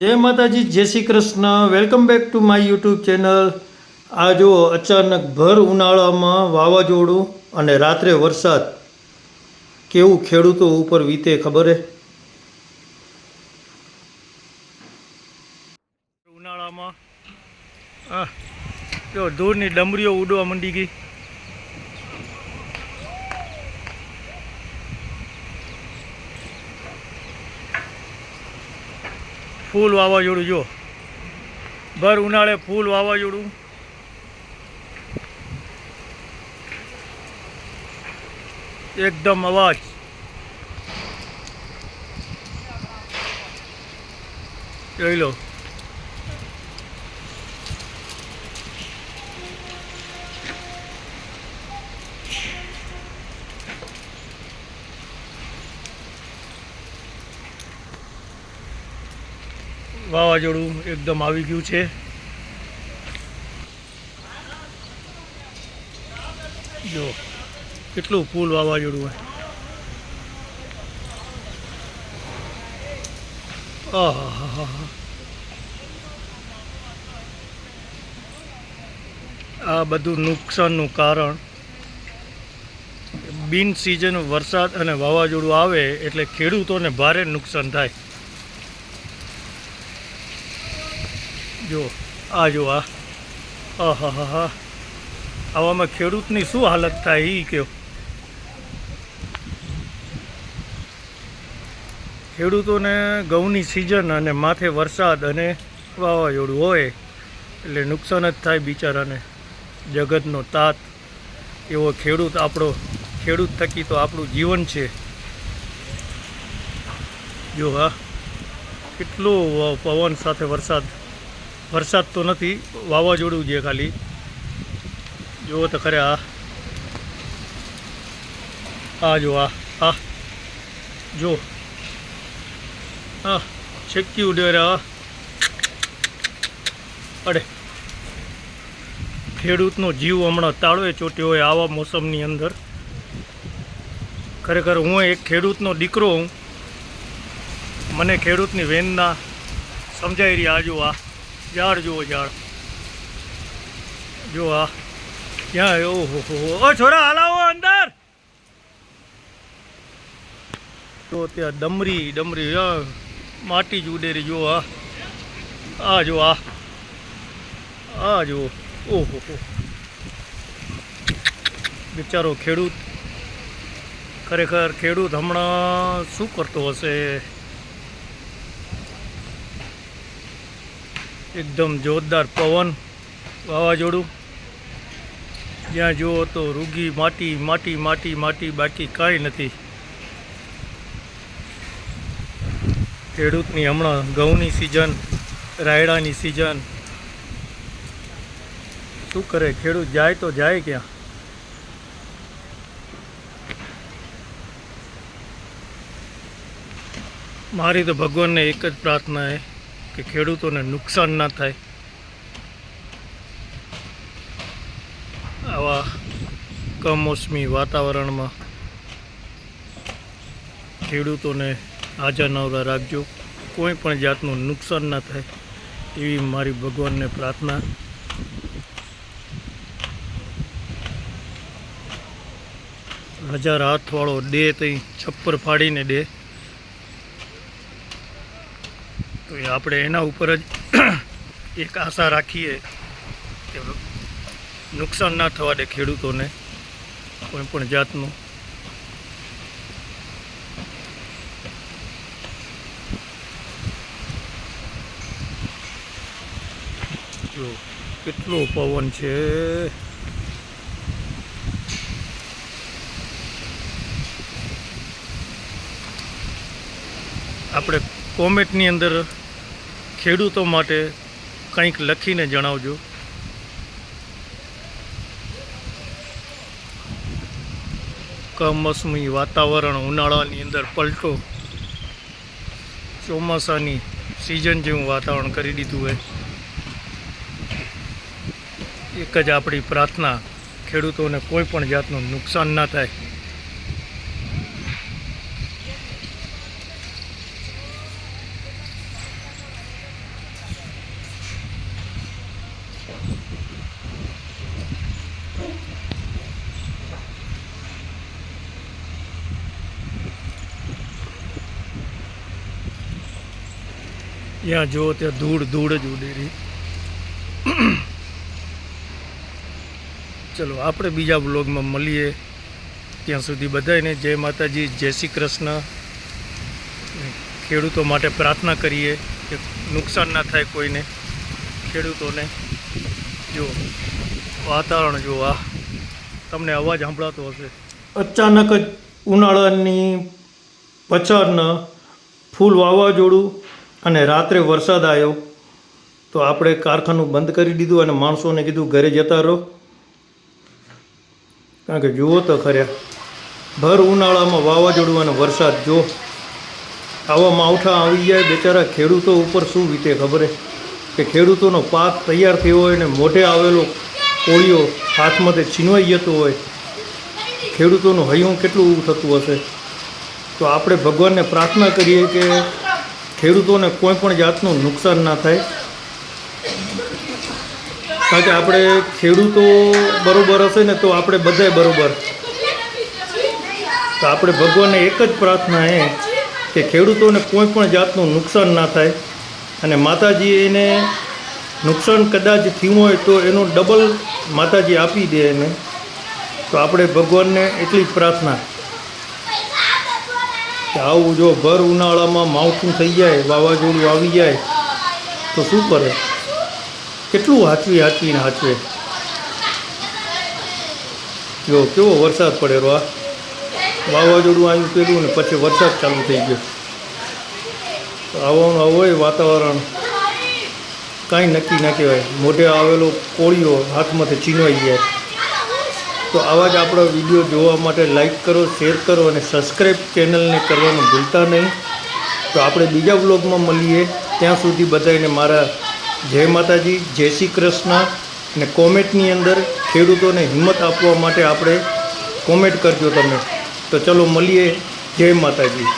જય માતાજી, જય Shri Krishna. Welcome back to my YouTube channel. આ જુઓ, અચાનક ભર ઉનાળામાં વાવાઝોડું અને રાત્રે વરસાદ કેવું ખેડૂતો ઉપર વીતે ખબર હે? ઉનાળામાં જો દૂરની ડમરીઓ ઉડવા માંડી ગઈ. ફૂલ વાવાઝોડું જો, ભર ઉનાળે ફૂલ વાવાઝોડું. એકદમ અવાજ જોઈ લો. વાવાઝોડું એકદમ આવી ગયું છે. જો કેટલું ફૂલ વાવાઝોડું હોય. આ બધું નુકસાનનું કારણ બિન સિઝન વરસાદ અને વાવાઝોડું આવે એટલે ખેડૂતોને ભારે નુકસાન થાય. જો આવામાં ખેડૂતની શું હાલત થાય એ કહો. ખેડૂતોને ઘઉંની સિઝન અને માથે વરસાદ અને વાવાઝોડું હોય એટલે નુકસાન જ થાય બિચારાને. જગતનો તાત એવો ખેડૂત આપણો. ખેડૂત થકી તો આપણું જીવન છે. જો કેટલો પવન સાથે વરસાદ તો નથી, વાવાઝોડું છે ખાલી. જુઓ તો ખરે જો છેકી ઉડે અડે. ખેડૂતનો જીવ હમણાં તાળવે ચોટ્યો હોય આવા મોસમની અંદર. ખરેખર હું એક ખેડૂતનો દીકરો હું. મને ખેડૂતની વેદના સમજાઈ રહી. ઝાડ જુઓ, ઝાડ જો ક્યાં. ઓહો છોરા હલાવો અંદર. તો ત્યાં ડમરી માટી જ ઉડેરી. જો જો ઓહો બિચારો ખેડૂત. ખરેખર ખેડૂત હમણાં શું કરતો હશે? એકદમ જોરદાર પવન, વાવાઝોડું. જ્યાં જુઓ તો રૂગી માટી, બાકી કાંઈ નથી. ખેડૂતની હમણાં ઘઉંની સિઝન, રાયડાની સિઝન. શું કરે ખેડૂત? જાય તો જાય ક્યાં? મારી તો ભગવાનને એક જ પ્રાર્થના છે કે ખેડૂતોને નુકસાન ના થાય. આવા કમોસમી વાતાવરણમાં ખેડૂતોને હાજર નવરા રાખજો. કોઈ પણ જાતનું નુકસાન ના થાય એવી મારી ભગવાનને પ્રાર્થના. હજાર હાથવાળો દે તઈ છપ્પર ફાડીને દે. તો આપણે એના ઉપર જ એક આશા રાખીએ કે નુકસાન ના થવા દે ખેડૂતોને કોઈ પણ જાતનું. જો કેટલો પવન છે. આપણે કોમેન્ટની અંદર ખેડૂતો માટે કંઈક લખીને જણાવજો. કમોસમી વાતાવરણ, ઉનાળાની અંદર પલટો, ચોમાસાની સિઝન જેવું વાતાવરણ કરી દીધું હોય. એક જ આપણી પ્રાર્થના, ખેડૂતોને કોઈ પણ જાતનું નુકસાન ના થાય. ત્યાં જુઓ ત્યાં ધૂળ જ ઉડી રહી. ચલો આપણે બીજા બ્લોગમાં મળીએ. ત્યાં સુધી બધાને જય માતાજી, જય શ્રી કૃષ્ણ. ખેડૂતો માટે પ્રાર્થના કરીએ કે નુકસાન ના થાય કોઈને, ખેડૂતોને. જો વાતાવરણ જો, આ તમને અવાજ સંભળાતો હશે. અચાનક જ ઉનાળાની પછાડના ફૂલ વાવાઝોડું અને રાત્રે વરસાદ આવ્યો તો આપણે કારખાનું બંધ કરી દીધું અને માણસોને કીધું ઘરે જતા રહો. કારણ કે જુઓ તો ખર્યા, ભર ઉનાળામાં વાવાઝોડું અને વરસાદ, જો આવા માવઠા આવી જાય, બેચારા ખેડૂતો ઉપર શું વીતે ખબર કે ખેડૂતોનો પાક તૈયાર થયો હોય ને મોઢે આવેલો કોળિયો હાથમાંથી છીનવાઈ જતો હોય, ખેડૂતોનું હૈયું કેટલું થતું હશે. તો આપણે ભગવાનને પ્રાર્થના કરીએ કે ખેડૂતોને કોઈ પણ જાતનું નુકસાન ના થાય. કારણ કે આપણે ખેડૂતો બરોબર હશે ને તો આપણે બધાય બરોબર. તો આપણે ભગવાનને એક જ પ્રાર્થના કે ખેડૂતોને કોઈ પણ જાતનું નુકસાન ના થાય અને માતાજી એને નુકસાન કદાચ થયું હોય તો એનું ડબલ માતાજી આપી દે એને. તો આપણે ભગવાનને એટલી જ પ્રાર્થના કે આવું જો ભર ઉનાળામાં માવઠું થઈ જાય, વાવાઝોડું આવી જાય તો શું કરે, કેટલું હાચવીને હાચવે. જો કેવો વરસાદ પડેલો, આ વાવાઝોડું આવ્યું પેલું ને પછી વરસાદ ચાલુ થઈ ગયો. તો આવવાનું હોય વાતાવરણ કાંઈ નક્કી ના કહેવાય. મોઢે આવેલો કોળિયો હાથમાંથી છીનવાઈ જાય. તો આવા જ આપણા વિડીયો જોવા માટે લાઈક કરો, શેર કરો અને સબસ્ક્રાઈબ ચેનલને કરવાનું ભૂલતા નહીં. તો આપણે બીજા વ્લોગમાં મળીએ. ત્યાં સુધી બધાને મારા જય માતાજી, જય શ્રી કૃષ્ણ. અને કોમેન્ટની અંદર ખેડૂતોને હિંમત આપવા માટે આપણે કોમેન્ટ કરજો તમે. તો ચલો મળીએ. જય માતાજી.